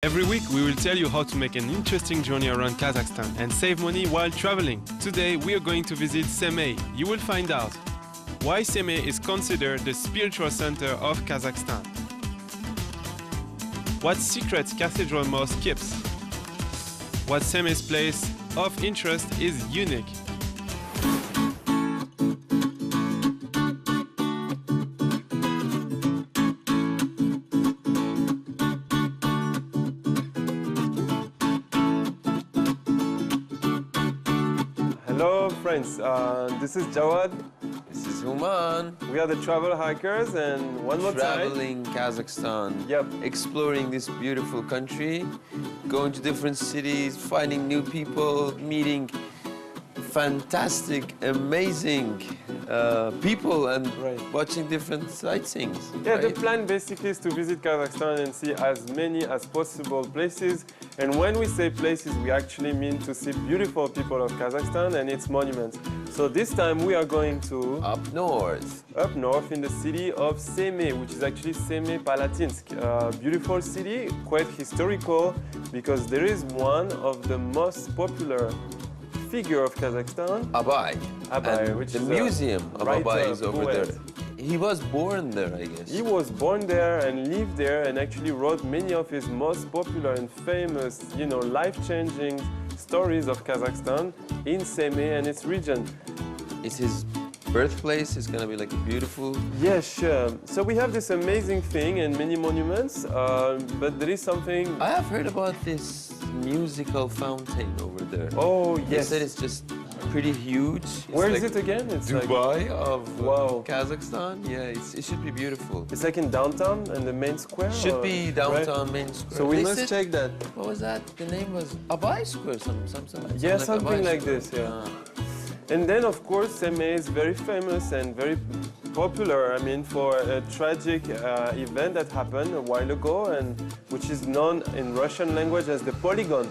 Every week we will tell you how to make an interesting journey around Kazakhstan and save money while traveling. Today we are going to visit Semey. You will find out why Semey is considered the spiritual center of Kazakhstan, what secret cathedral mosque keeps, what Semey's place of interest is unique. Hello friends, this is Jawad. This is Human. We are the travel hikers, and one more Traveling Kazakhstan. Yep. Exploring this beautiful country, going to different cities, finding new people, meeting fantastic, amazing people, and watching different sightseeings. Yeah, right? the plan basically is to visit Kazakhstan and see as many as possible places. And when we say places, we actually mean to see beautiful people of Kazakhstan and its monuments. So this time we are going to Up north. Up north in the city of Semey, which is actually Semey-Palatinsk. A beautiful city, quite historical, because there is one of the most popular figure of Kazakhstan. Abai. Abai, and which the is museum of Abai is over poet. there. He was born there, I guess. He was born there and lived there and actually wrote many of his most popular and famous, life-changing stories of Kazakhstan in Semey and its region. It's his birthplace. It's gonna be like beautiful. Yeah, sure. So we have this amazing thing and many monuments, but there is something... I have heard about this musical fountain over there. Oh, They yes. said it's just pretty huge. Where It's is like it again? It's Dubai of Wow. Kazakhstan. Yeah, it should be beautiful. It's like in downtown and the main square? Should be downtown right? main square. So we They must said- check that. What was that? The name was Abai Square, something. Yeah, something Abai like Square. this, yeah. And then, of course, Semey is very famous and very popular, for a tragic event that happened a while ago, and which is known in Russian language as the polygon.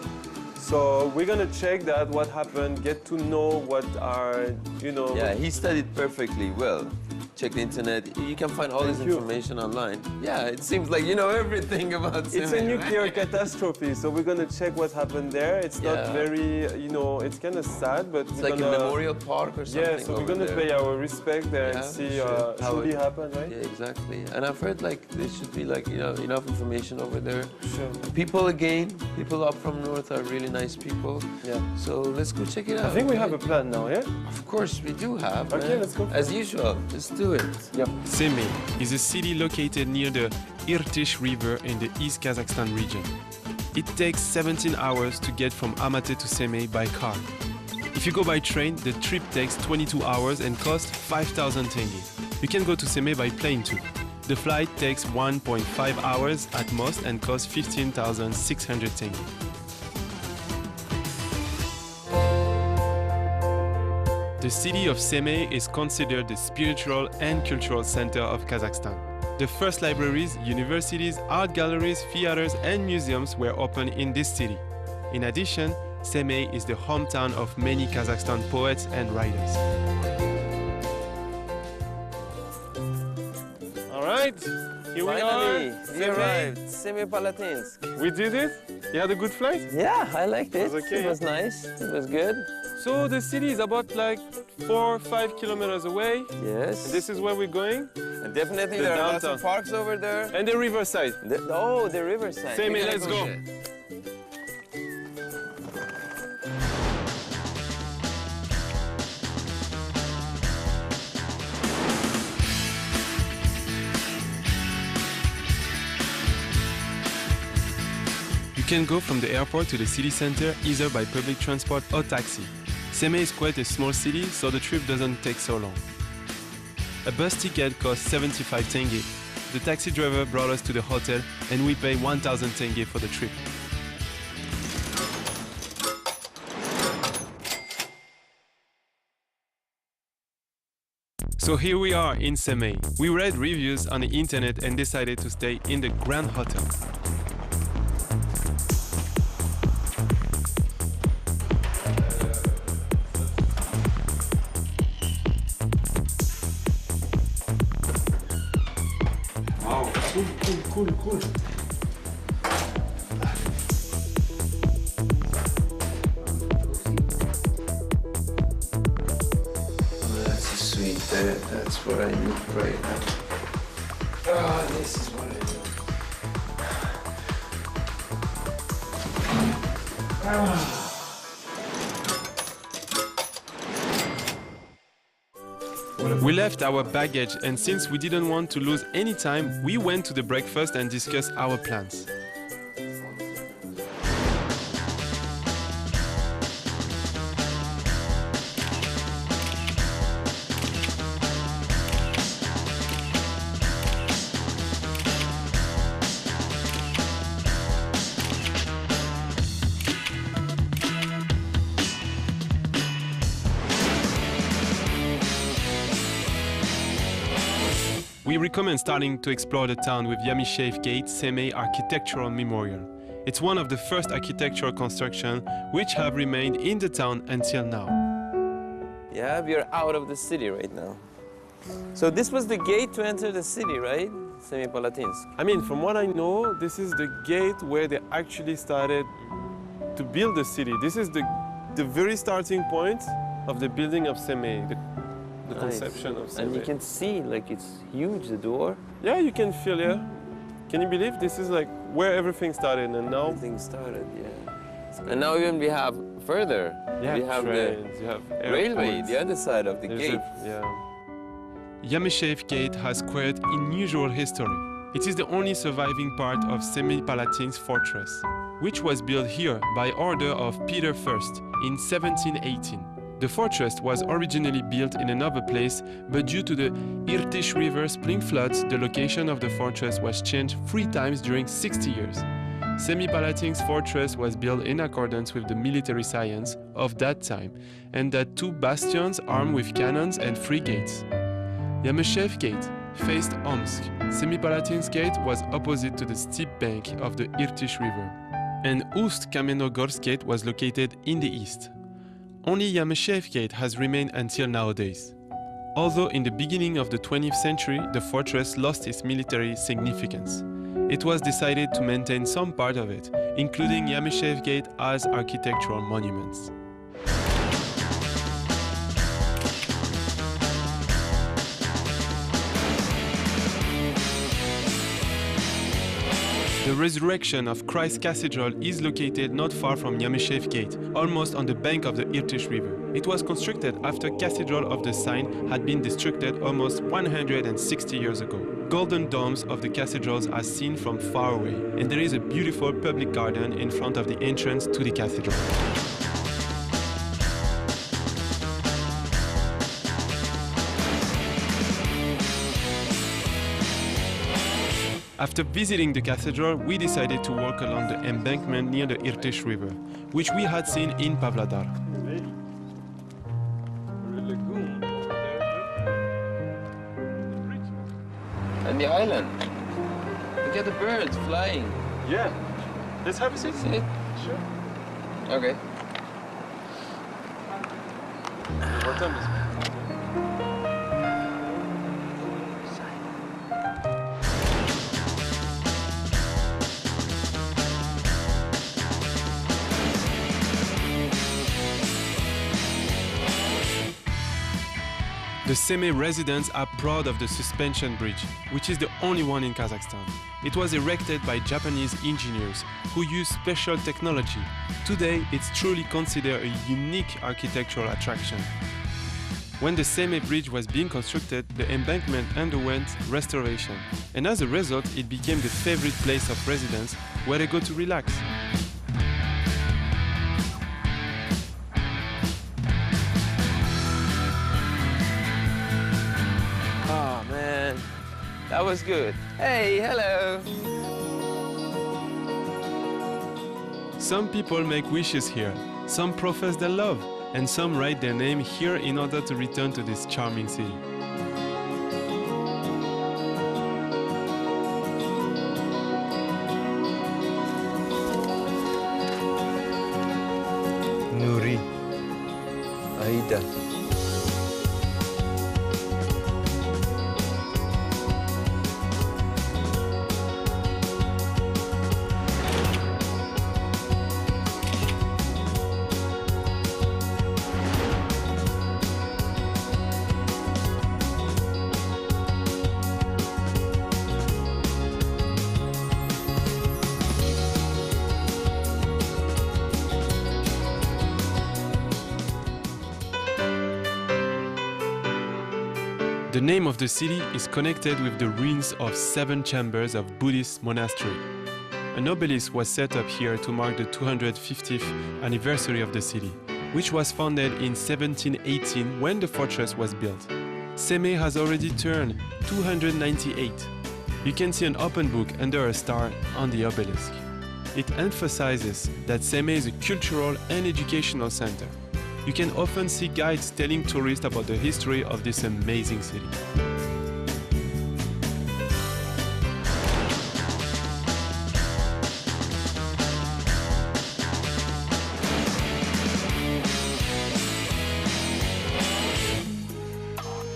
So we're gonna check that, what happened, get to know what are, Yeah, he studied perfectly well. Check the internet. You can find all this information online. Yeah, it seems like you know everything about Semey. It's a nuclear catastrophe, so we're gonna check what happened there. It's not very, it's kind of sad, but It's we're like gonna, a memorial park or something. yeah, so we're gonna pay our respect there and see what truly happened, right? Yeah, exactly. And I've heard there should be enough information over there. Sure. People up from north are really nice people. Yeah. So let's go check it out. I think we have a plan now, yeah? Of course we do have. Okay, man. let's go. As usual, let's do it. Yep. Semey is a city located near the Irtysh River in the East Kazakhstan region. It takes 17 hours to get from Almaty to Semey by car. If you go by train, the trip takes 22 hours and costs 5,000 tenge. You can go to Semey by plane too. The flight takes 1.5 hours at most and costs 15,600 tenge. The city of Semey is considered the spiritual and cultural center of Kazakhstan. The first libraries, universities, art galleries, theaters, and museums were opened in this city. In addition, Semey is the hometown of many Kazakhstan poets and writers. All right, here we Finally, are. we arrived. Semey-Palatinsk. We did it. You had a good flight? Yeah, I liked it. It was okay. It was nice. It was good. So the city is about 4 or 5 kilometers away. Yes. This is where we're going. And definitely The there are lots downtown. of parks over there. And the riverside. The riverside. Semey, We gotta let's go. there. You can go from the airport to the city center either by public transport or taxi. Semey is quite a small city, so the trip doesn't take so long. A bus ticket costs 75 tenge. The taxi driver brought us to the hotel and we pay 1,000 tenge for the trip. So here we are in Semey. We read reviews on the internet and decided to stay in the Grand Hotel. Wow, cool. That's what I need right now. Oh, this is what I need. We left our baggage, and since we didn't want to lose any time, we went to the breakfast and discussed our plans. We recommend starting to explore the town with Yamishev Gate, Semey Architectural Memorial. It's one of the first architectural constructions which have remained in the town until now. Yeah, we are out of the city right now. So this was the gate to enter the city, right? Semipalatinsk. I mean, from what I know, this is the gate where they actually started to build the city. This is the very starting point of the building of Semey, the conception of Semey. And you can see, like, it's huge, the door. Yeah, you can feel, yeah. Can you believe this is like where everything started, and now everything started, yeah. And now even we have further. Yeah, we have trains, you have railway, the other side of the There's gate. Yamishev Gate has quite unusual history. It is the only surviving part of Semipalatinsk fortress, which was built here by order of Peter I in 1718. The fortress was originally built in another place, but due to the Irtysh River spring floods, the location of the fortress was changed 3 times during 60 years. Semipalatinsk fortress was built in accordance with the military science of that time, and had 2 bastions armed with cannons and 3 gates. Yamishev Gate faced Omsk. Semipalatinsk Gate was opposite to the steep bank of the Irtysh River, and Ust-Kamenogorsk Gate was located in the east. Only Yamishev Gate has remained until nowadays. Although in the beginning of the 20th century, the fortress lost its military significance. It was decided to maintain some part of it, including Yamishev Gate as architectural monuments. The Resurrection of Christ Cathedral is located not far from Yamishev Gate, almost on the bank of the Irtysh River. It was constructed after Cathedral of the Sign had been destructed almost 160 years ago. Golden domes of the cathedrals are seen from far away, and there is a beautiful public garden in front of the entrance to the cathedral. After visiting the cathedral, we decided to walk along the embankment near the Irtysh River, which we had seen in Pavlodar. And the island. Look at the birds flying. Yeah. Let's have a seat. See it? Sure. Okay. What time is it? The Semey residents are proud of the suspension bridge, which is the only one in Kazakhstan. It was erected by Japanese engineers who use special technology. Today, it's truly considered a unique architectural attraction. When the Semey bridge was being constructed, the embankment underwent restoration, and as a result, it became the favorite place of residents where they go to relax. That was good. Hey, hello. Some people make wishes here, some profess their love, and some write their name here in order to return to this charming city. Nuri, Aida. The name of the city is connected with the ruins of 7 chambers of Buddhist monastery. An obelisk was set up here to mark the 250th anniversary of the city, which was founded in 1718 when the fortress was built. Semey has already turned 298. You can see an open book under a star on the obelisk. It emphasizes that Semey is a cultural and educational center. You can often see guides telling tourists about the history of this amazing city.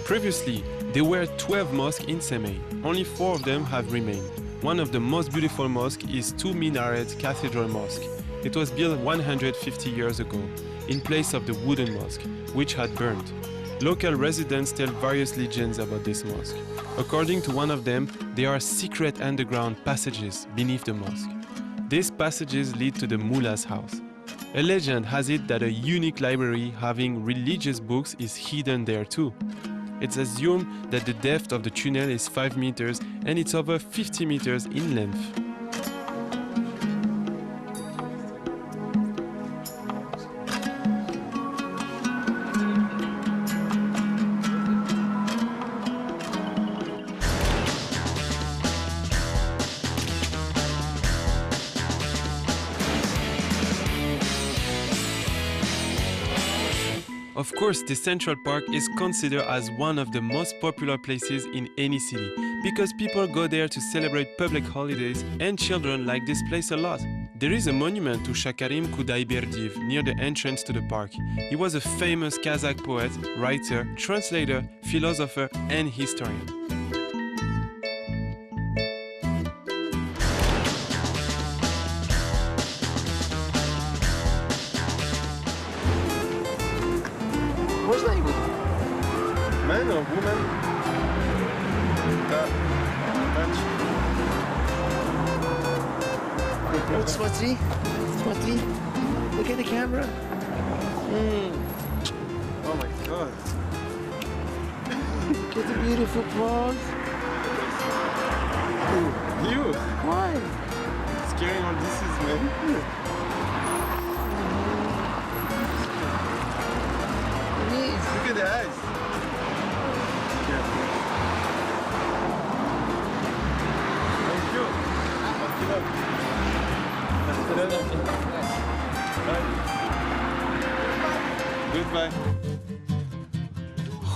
Previously, there were 12 mosques in Semey. Only 4 of them have remained. One of the most beautiful mosques is 2-minaret cathedral mosque. It was built 150 years ago, in place of the wooden mosque, which had burned. Local residents tell various legends about this mosque. According to one of them, there are secret underground passages beneath the mosque. These passages lead to the mullah's house. A legend has it that a unique library having religious books is hidden there too. It's assumed that the depth of the tunnel is 5 meters and it's over 50 meters in length. Of course, the Central Park is considered as one of the most popular places in any city because people go there to celebrate public holidays and children like this place a lot. There is a monument to Shakarim Kudaiberdiyev near the entrance to the park. He was a famous Kazakh poet, writer, translator, philosopher and historian. Можно его? Man or woman? Вот смотри, смотри. Look at the camera. Oh my god. Look at the beautiful prawns. You! Why? Scary all this is, man. Look at the eyes. Thank you. Goodbye.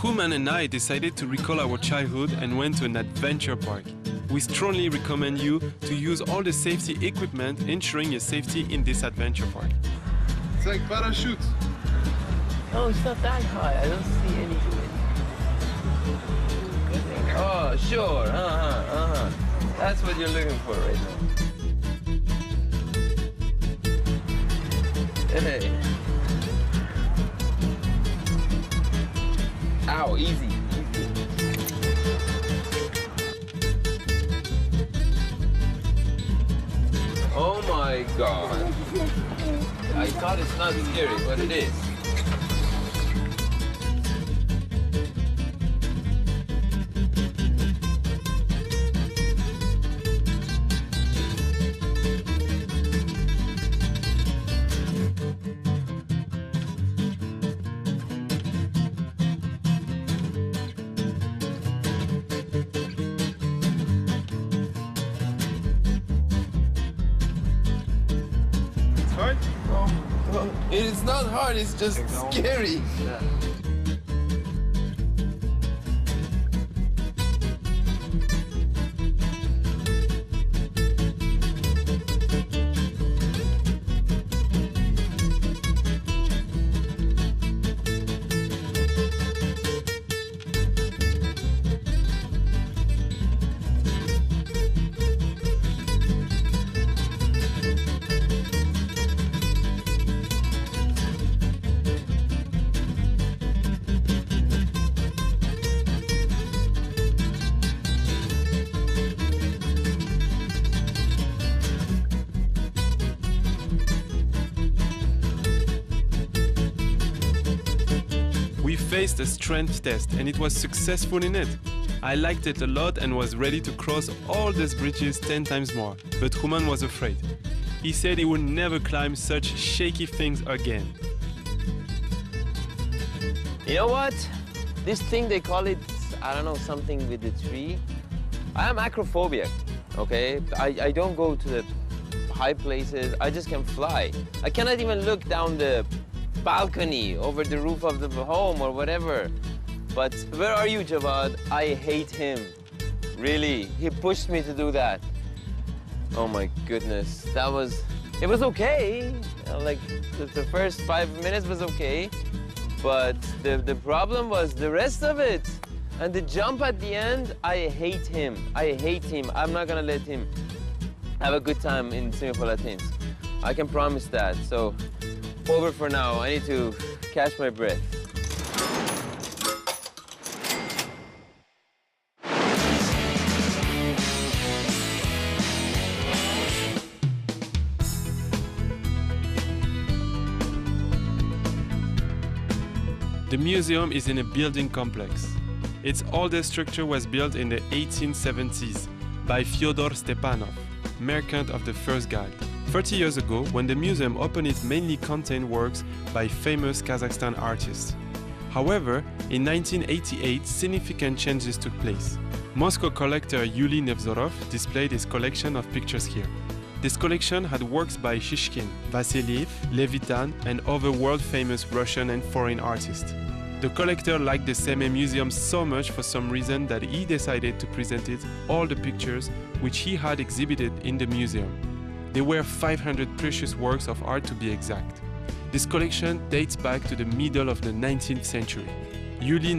Human and I decided to recall our childhood and went to an adventure park. We strongly recommend you to use all the safety equipment, ensuring your safety in this adventure park. It's like parachute. Oh, it's not that high. I don't see any. Oh, sure. That's what you're looking for right now. Hey. Ow, easy. Oh my God. I thought it's not scary, but it is. Hard? No, it's not hard, it's just scary. Yeah. faced a strength test and it was successful in it. I liked it a lot and was ready to cross all these bridges 10 times more, but Roman was afraid. He said he would never climb such shaky things again. You know what? This thing, they call it, I don't know, something with the tree. I am acrophobic, okay? I don't go to the high places. I just can fly. I cannot even look down the balcony over the roof of the home or whatever. But where are you, Javad? I hate him. Really, he pushed me to do that. Oh my goodness, it was okay. Like the first 5 minutes was okay. But the problem was the rest of it. And the jump at the end, I hate him. I hate him. I'm not gonna let him have a good time in Semey. I can promise that. So, over for now. I need to catch my breath. The museum is in a building complex. Its oldest structure was built in the 1870s by Fyodor Stepanov, merchant of the First Guard. 30 years ago, when the museum opened, it mainly contained works by famous Kazakhstan artists. However, in 1988, significant changes took place. Moscow collector Joly displayed his collection of pictures here. This collection had works by Shishkin, Vassiliev, Levitan, and other world-famous Russian and foreign artists. The collector liked the Semey Museum so much for some reason that he decided to present it all the pictures which he had exhibited in the museum. There were 500 precious works of art to be exact. This collection dates back to the middle of the 19th century. Joly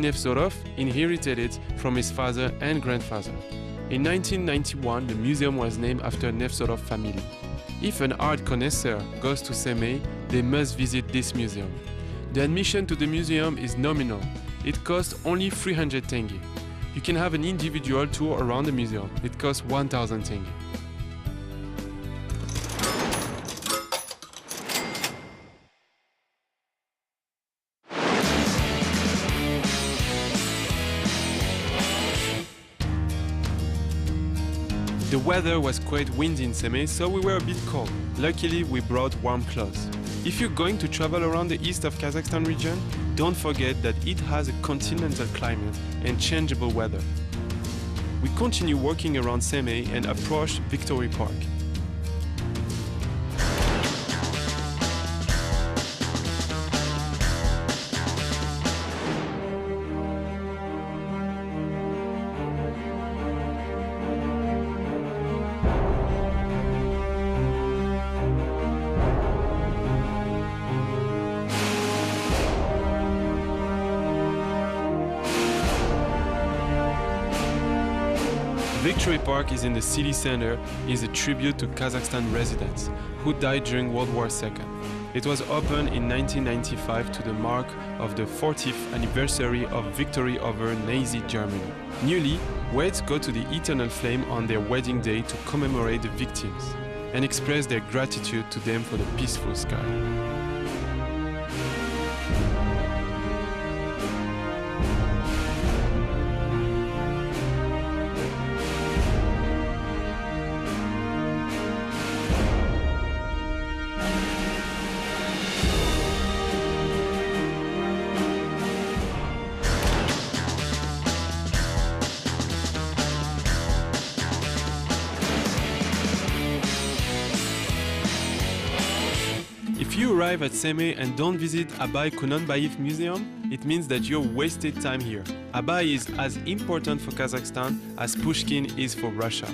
inherited it from his father and grandfather. In 1991, the museum was named after Nevzorov family. If an art connoisseur goes to Semey, they must visit this museum. The admission to the museum is nominal. It costs only 300 tenge. You can have an individual tour around the museum. It costs 1000 tenge. The weather was quite windy in Semey, so we were a bit cold. Luckily, we brought warm clothes. If you're going to travel around the east of Kazakhstan region, don't forget that it has a continental climate and changeable weather. We continue walking around Semey and approached Victory Park. Victory Park is in the city center, is a tribute to Kazakhstan residents who died during World War II. It was opened in 1995 to the mark of the 40th anniversary of victory over Nazi Germany. Newly, Weds go to the eternal flame on their wedding day to commemorate the victims and express their gratitude to them for the peaceful sky. If you arrive at Semey and don't visit Abay Kunanbayev Museum, it means that you wasted time here. Abay is as important for Kazakhstan as Pushkin is for Russia.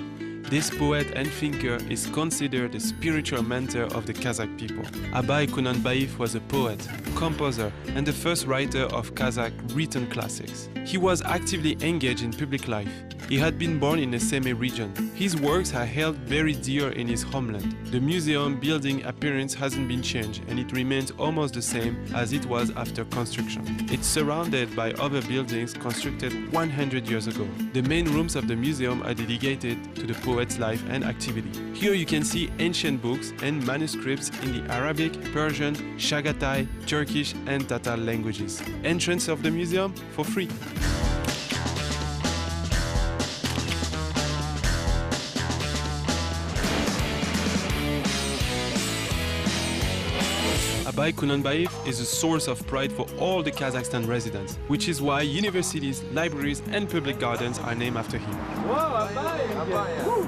This poet and thinker is considered the spiritual mentor of the Kazakh people. Abay Kunanbayev was a poet, composer, and the first writer of Kazakh written classics. He was actively engaged in public life. He had been born in the Semey region. His works are held very dear in his homeland. The museum building appearance hasn't been changed and it remains almost the same as it was after construction. It's surrounded by other buildings constructed 100 years ago. The main rooms of the museum are dedicated to the poet's life and activity. Here you can see ancient books and manuscripts in the Arabic, Persian, Chagatai, Turkish and Tatar languages. Entrance of the museum for free. Abay Kunanbayev is a source of pride for all the Kazakhstan residents, which is why universities, libraries and public gardens are named after him. Whoa, Abay!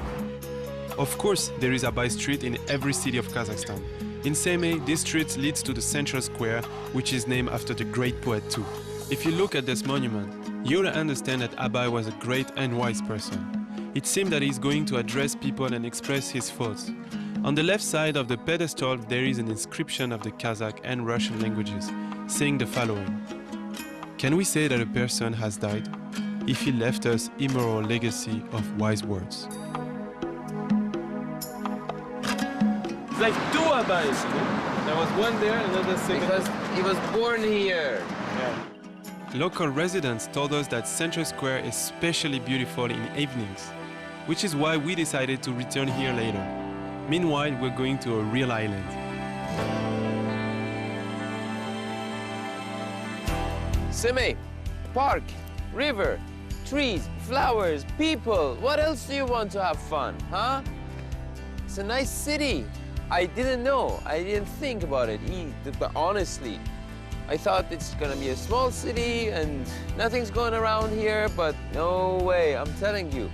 Of course, there is Abay Street in every city of Kazakhstan. In Semey, this street leads to the central square, which is named after the great poet too. If you look at this monument, you'll understand that Abay was a great and wise person. It seems that he's going to address people and express his thoughts. On the left side of the pedestal, there is an inscription of the Kazakh and Russian languages, saying the following. Can we say that a person has died if he left us immoral legacy of wise words? It's like two Abays, you know? There was one there, another second. Because he was born here. Yeah. Local residents told us that Central Square is especially beautiful in evenings, which is why we decided to return here later. Meanwhile, we're going to a real island. Semey, park, river, trees, flowers, people. What else do you want to have fun, huh? It's a nice city. I didn't know. I didn't think about it. But honestly, I thought it's gonna be a small city and nothing's going around here, but no way, I'm telling you.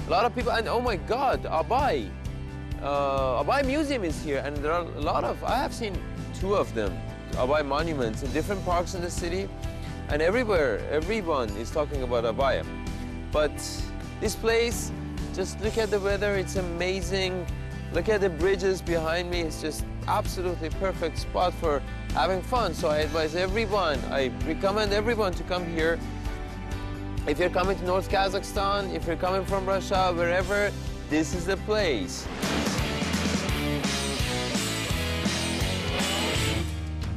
A lot of people, and oh my God, Abay. Abay Museum is here, and there are a lot of, I have seen two of them, Abay monuments in different parks in the city, and everywhere, everyone is talking about Abay. But this place, just look at the weather, it's amazing. Look at the bridges behind me, it's just absolutely perfect spot for having fun. So I advise everyone, I recommend everyone to come here. If you're coming to North Kazakhstan, if you're coming from Russia, wherever, this is the place.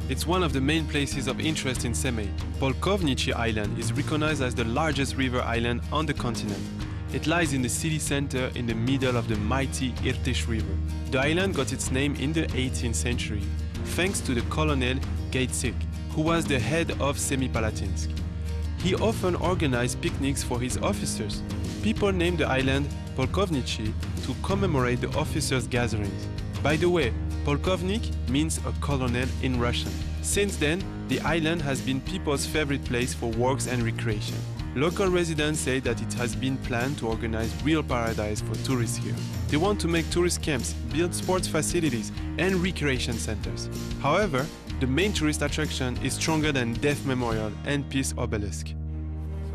It's one of the main places of interest in Semey. Polkovnichi Island is recognized as the largest river island on the continent. It lies in the city center in the middle of the mighty Irtysh River. The island got its name in the 18th century, thanks to the Colonel Gaitsyk, who was the head of Semipalatinsk. He often organized picnics for his officers. People named the island Polkovnichi to commemorate the officers' gatherings. By the way, Polkovnik means a colonel in Russian. Since then, the island has been people's favorite place for walks and recreation. Local residents say that it has been planned to organize real paradise for tourists here. They want to make tourist camps, build sports facilities and recreation centers. However, the main tourist attraction is stronger than Death Memorial and Peace Obelisk. So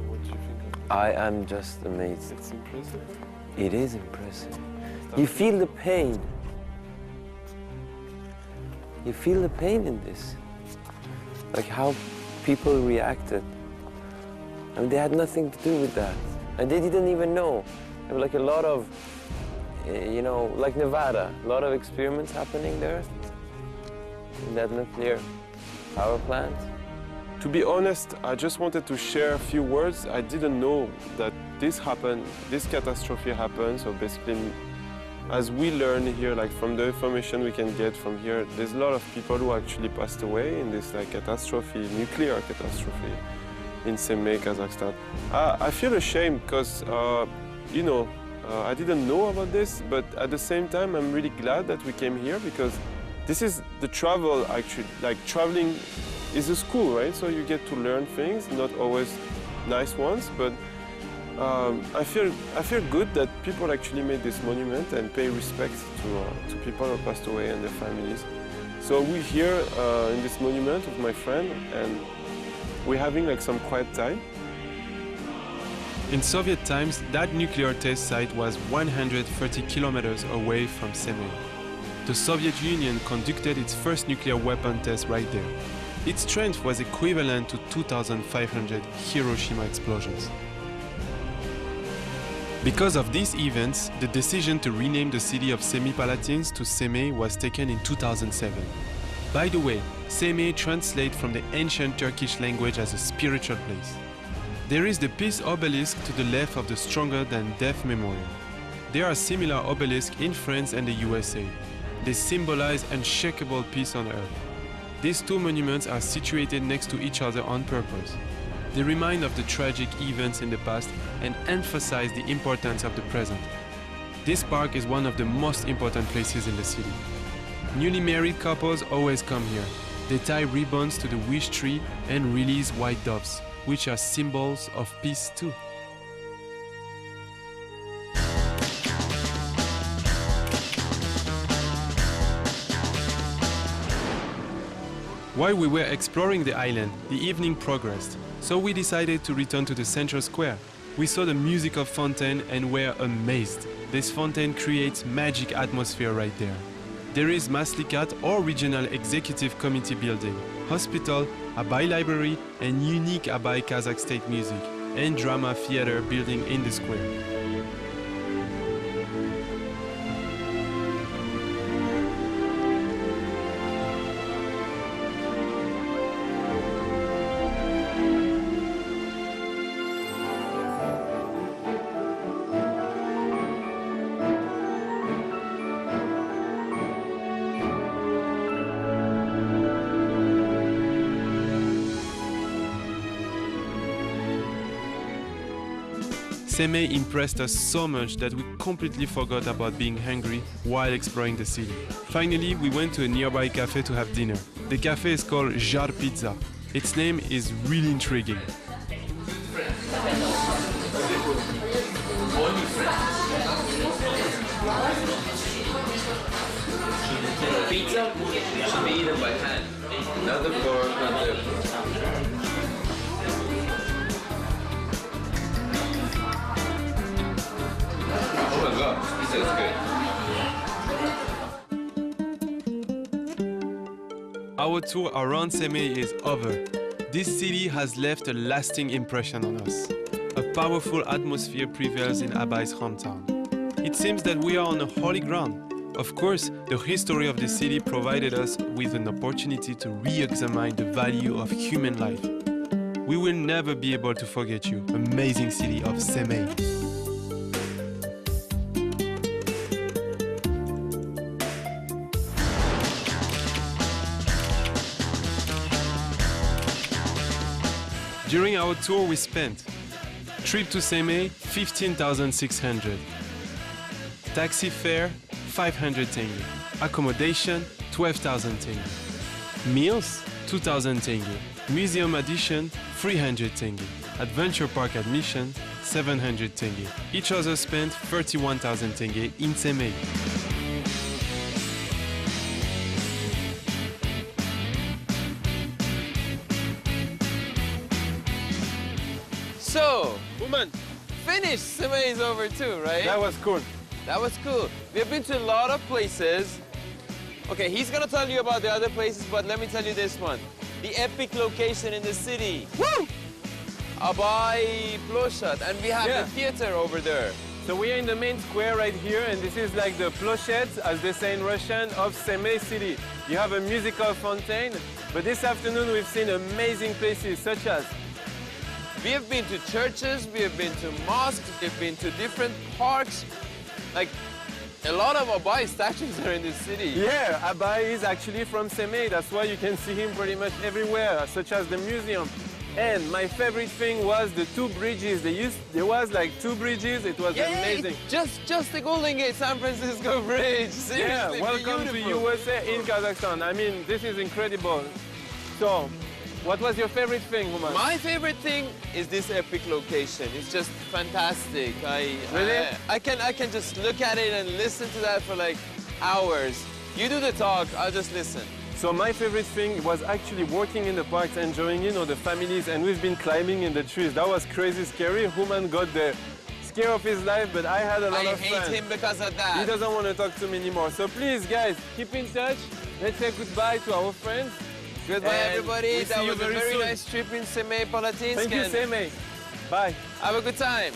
what do you think of it? I am just amazed. It's impressive. It is impressive. You feel the pain. You feel the pain in this. Like how people reacted. I mean, they had nothing to do with that. And they didn't even know. There were like a lot of, you know, like Nevada, a lot of experiments happening there in that nuclear power plant. To be honest, I just wanted to share a few words. I didn't know that this happened, this catastrophe happened. So basically, as we learn here, like from the information we can get from here, there's a lot of people who actually passed away in this like catastrophe, nuclear catastrophe in Semey, Kazakhstan. I feel ashamed because, you know, I didn't know about this, but at the same time, I'm really glad that we came here because this is the travel actually, like traveling is a school, right? So you get to learn things, not always nice ones, but I feel good that people actually made this monument and pay respect to people who passed away and their families. So we're here in this monument with my friend, and we're having like some quiet time. In Soviet times, that nuclear test site was 130 kilometers away from Semey. The Soviet Union conducted its first nuclear weapon test right there. Its strength was equivalent to 2,500 Hiroshima explosions. Because of these events, the decision to rename the city of Semipalatinsk to Semey was taken in 2007. By the way, Semey translates from the ancient Turkish language as a spiritual place. There is the peace obelisk to the left of the Stronger Than Death memorial. There are similar obelisks in France and the USA. They symbolize unshakable peace on earth. These two monuments are situated next to each other on purpose. They remind of the tragic events in the past and emphasize the importance of the present. This park is one of the most important places in the city. Newly married couples always come here. They tie ribbons to the wish tree and release white doves, which are symbols of peace too. While we were exploring the island, the evening progressed, so we decided to return to the central square. We saw the musical fountain and were amazed. This fountain creates magic atmosphere right there. There is Maslikat or Regional Executive Committee building, hospital, Abai library and unique Abai Kazakh state music and drama theater building in the square. Semey impressed us so much that we completely forgot about being hungry while exploring the city. Finally, we went to a nearby cafe to have dinner. The cafe is called Jar Pizza. Its name is really intriguing. Pizza should be eaten by hand. Not the fork, not the... Oh my god, pizza is good. Our tour around Semey is over. This city has left a lasting impression on us. A powerful atmosphere prevails in Abai's hometown. It seems that we are on a holy ground. Of course, the history of the city provided us with an opportunity to re-examine the value of human life. We will never be able to forget you, amazing city of Semey. During our tour we spent trip to Semey 15,600, taxi fare 500 tenge, accommodation 12,000 tenge, meals 2,000 tenge, museum admission 300 tenge, adventure park admission 700 tenge. Each other spent 31,000 tenge in Semey. So, woman, finished. Semey is over too, right? That was cool. That was cool. We have been to a lot of places. Okay, he's gonna tell you about the other places, but let me tell you this one. The epic location in the city. Woo! Abai Ploshat, and we have the theater over there. So we are in the main square right here, and this is like the Ploshet, as they say in Russian, of Semey city. You have a musical fountain, but this afternoon we've seen amazing places such as we have been to churches, we have been to mosques, we've been to different parks. Like, a lot of Abai statues are in this city. Yeah, Abai is actually from Semey. That's why you can see him pretty much everywhere, such as the museum. And my favorite thing was the two bridges. There was like two bridges. It was amazing. Just the Golden Gate San Francisco Bridge. Seriously, yeah, welcome to USA in Kazakhstan. I mean, this is incredible. So, what was your favorite thing, Human? My favorite thing is this epic location. It's just fantastic. Really? I can just look at it and listen to that for like hours. You do the talk, I'll just listen. So my favorite thing was actually walking in the parks, enjoying, you know, the families, and we've been climbing in the trees. That was crazy scary. Human got the scare of his life, but I had a lot of fun. I hate him because of that. He doesn't want to talk to me anymore. So please, guys, keep in touch. Let's say goodbye to our friends. Goodbye, everybody. That was a very nice trip in Semey Palatinsk. Thank you, Semey. Bye. Have a good time.